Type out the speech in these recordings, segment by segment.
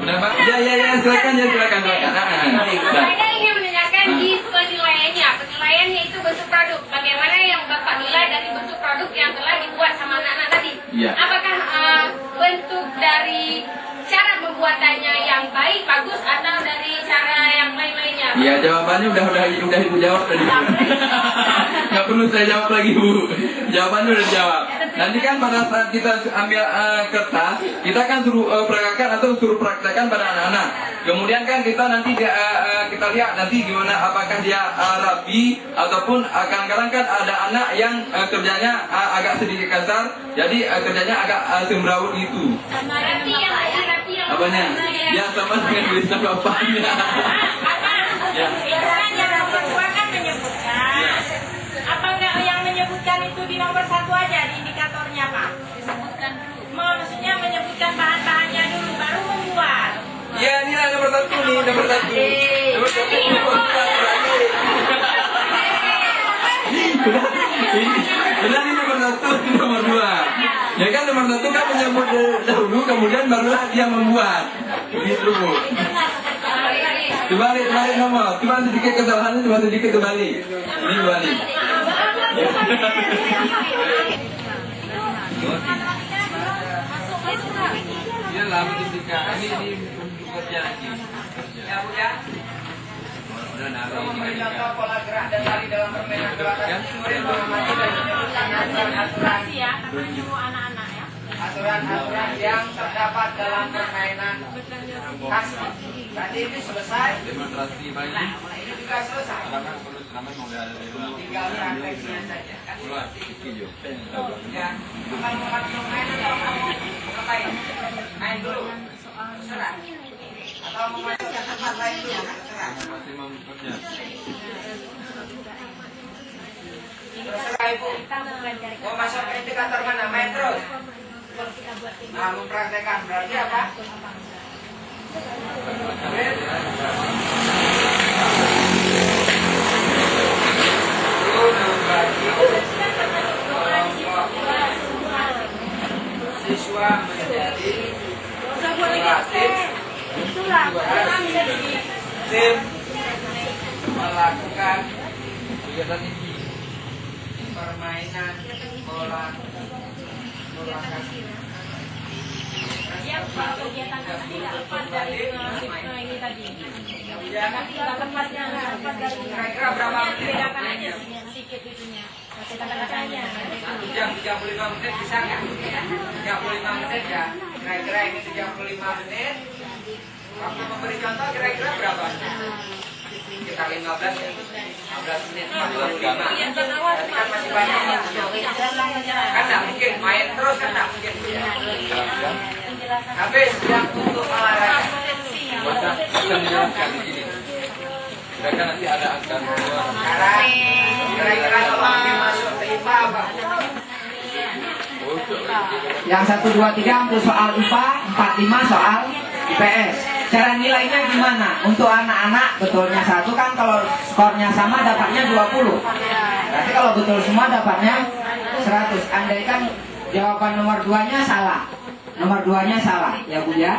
Kenapa? Ya, silakan. Saya ingin menanyakan di penilaiannya itu bentuk produk. Bagaimana yang Bapak nilai dari bentuk produk yang telah dibuat sama anak-anak tadi? Ya. Apakah bentuk dari cara membuatannya yang baik, bagus, atau dari cara yang lain-lainnya? Ya, jawabannya udah Ibu jawab tadi. Nggak perlu saya jawab lagi, Bu. Jawabannya udah dijawab. Nanti kan pada saat kita ambil kertas, kita kan suruh peragakan atau suruh praktekkan pada anak-anak. Kemudian kan kita nanti kita lihat nanti gimana, apakah dia rapi ataupun kadang-kadang kan ada anak yang kerjanya agak sedikit kasar, jadi kerjanya agak semrawut gitu. Rapi yang Apanya? Ya, sama dengan tulisan bapaknya. Ya. Biasanya nomor 2 kan menyebutkan. Apa enggak yang menyebutkan itu di nomor 1 aja di indikatornya, Pak? Disebutkan dulu. Maksudnya menyebutkan bahan-bahannya dulu baru membuat. Ya, ini lah nomor 1 nih, nomor 1. Nomor 1 benar ini nomor 1, nomor 2. Ya kan nomor 1 kan menyebut dahulu, kemudian barulah dia membuat. Begitu, Bu. Dibalik nomor, cuma sedikit kesalahannya, cuma sedikit kembali. Ini kembali. Iya lah, ketika ini untuk kerja lagi. Ya, Bu ya. Contoh pola gerak dan lari dalam permainan gerakan murid mengamati dan menjalankan aturan aturan yang terdapat dalam permainan khas. Berarti ini selesai. Demonstrasi bayi. Ini juga selesai. Tinggal prakteknya saja. Ya, akan membuat permainan atau ngapain? Main dulu. Serah. Atau memasukkan tempat lain dulu. Serah. Terserah Ibu. Mau masuk ke indikator mana? Main terus. Nah, mempraktekkan berarti apa? Siswa menjadi pelatih tim melakukan kegiatan ini permainan bola kaki. Yang kegiatan tadi tidak lepas dari ini tadi. Tidak lepasnya lepas dari. Kira-kira berapa menit? Bedakan aja sedikit itunya. Kata-katanya. Jam 35 menit bisa nggak? 35 menit ya. Kira-kira ini 35 menit. Waktu memberi contoh kira-kira berapa? Sekitar 15 ya. 15 menit 45. Berarti kan masih banyak. Kan nggak mungkin main terus, kan nggak mungkin. Habis yang untuk olahraga. Akan dijelaskan di sini. Kira-kira nanti ada angka Sekarang kira-kira kalau masuk ke IPA apa? Yang 1, 2, 3 untuk soal IPA, 4, 5 soal IPS. Cara nilainya gimana? Untuk anak-anak betulnya 1 kan kalau skornya sama dapatnya 20. Berarti kalau betul semua dapatnya 100. Andaikan jawaban nomor 2-nya salah. Nomor 2-nya salah, ya Bu ya.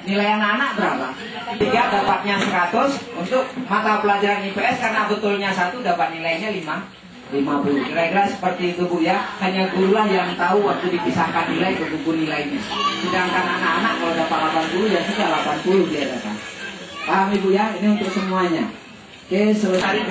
Nilai anak-anak berapa? 3 dapatnya 100 untuk mata pelajaran IPS karena betulnya 1 dapat nilainya 50. Kira-kira seperti itu Bu ya. Hanya gurulah yang tahu waktu dipisahkan nilai ke buku nilainya. Sedangkan anak-anak kalau dapat 80 ya sudah 80 dia dapat. Paham Ibu ya? Ini untuk semuanya. Oke, selesai.